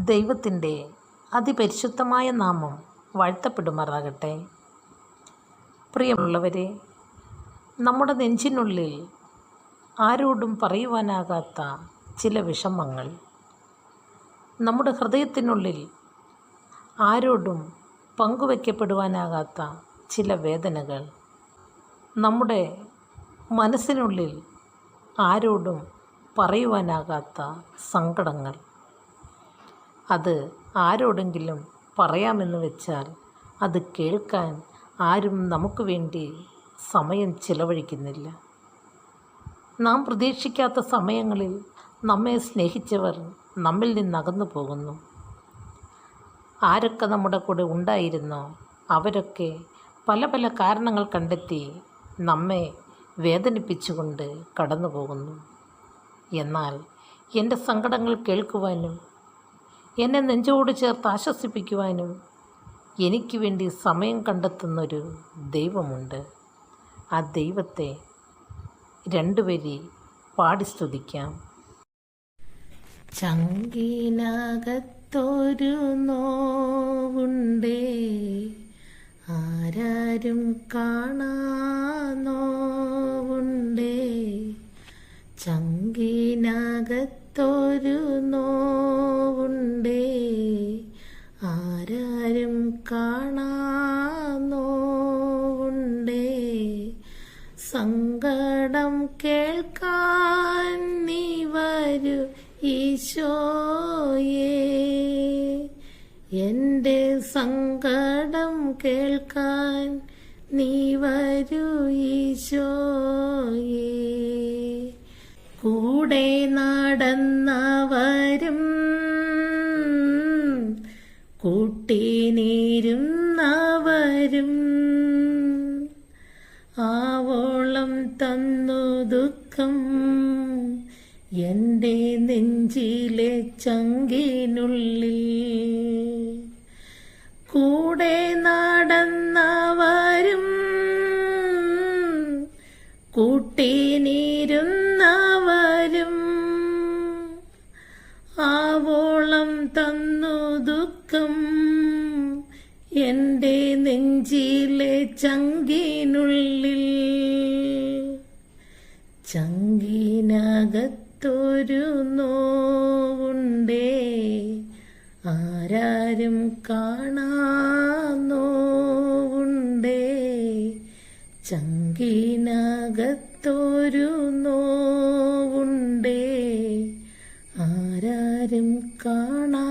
ദൈവത്തിൻ്റെ അതിപരിശുദ്ധമായ നാമം വാഴ്ത്തപ്പെടുമാറാകട്ടെ. പ്രിയമുള്ളവരെ, നമ്മുടെ നെഞ്ചിനുള്ളിൽ ആരോടും പറയുവാനാകാത്ത ചില വിഷമങ്ങൾ, നമ്മുടെ ഹൃദയത്തിനുള്ളിൽ ആരോടും പങ്കുവയ്ക്കപ്പെടുവാനാകാത്ത ചില വേദനകൾ, നമ്മുടെ മനസ്സിനുള്ളിൽ ആരോടും പറയുവാനാകാത്ത സങ്കടങ്ങൾ, അത് ആരോടെങ്കിലും പറയാമെന്ന് വെച്ചാൽ അത് കേൾക്കാൻ ആരും നമുക്ക് വേണ്ടി സമയം ചിലവഴിക്കുന്നില്ല. നാം പ്രതീക്ഷിക്കാത്ത സമയങ്ങളിൽ നമ്മെ സ്നേഹിച്ചവർ നമ്മിൽ നിന്നകന്നു പോകുന്നു. ആരൊക്കെ നമ്മുടെ കൂടെ ഉണ്ടായിരുന്നോ അവരൊക്കെ പല പല കാരണങ്ങൾ കണ്ടെത്തി നമ്മെ വേദനിപ്പിച്ചുകൊണ്ട് കടന്നു പോകുന്നു. എന്നാൽ എൻ്റെ സങ്കടങ്ങൾ കേൾക്കുവാനും എന്നെ നെഞ്ചോട് ചേർത്ത് ആശ്വസിപ്പിക്കുവാനും എനിക്ക് വേണ്ടി സമയം കണ്ടെത്തുന്നൊരു ദൈവമുണ്ട്. ആ ദൈവത്തെ രണ്ടുപേരി പാടി സ്തുതിക്കാം. ചങ്കിനകത്തൊരു നോവുണ്ടേ, ആരാരും കാണാ നോവുണ്ടേ. ചങ്കിനകത്തൊരു നോവുണ്ടേ, ആരാരും കാണാ നോവുണ്ടേ. സങ്കടം കേൾക്കാൻ നീ വരൂ ഈശോയേ, എൻ്റെ സങ്കടം കേൾക്കാൻ നീ വരൂ ഈശോയേ. കൂടെ നടന്നവരും കൂട്ടിനിരുന്നവരും ആവോളം തന്നു ദുഃഖം എൻ്റെ നെഞ്ചിലെ ചങ്കിനുള്ളിൽ. കൂടെ നടന്നവരും കൂട്ടിനിരുന്നവരും ആവോളം തന്നു ദുഃഖം എൻ്റെ നെഞ്ചിലെ ചങ്കിനുള്ളിൽ. ചങ്കിനകത്തൊരു നോവുണ്ടേ, ആരാരും കാണാ നോവുണ്ടേ. ചങ്കിനകത്തൊരു നോവുണ്ടേ, ആരാരും കാണാ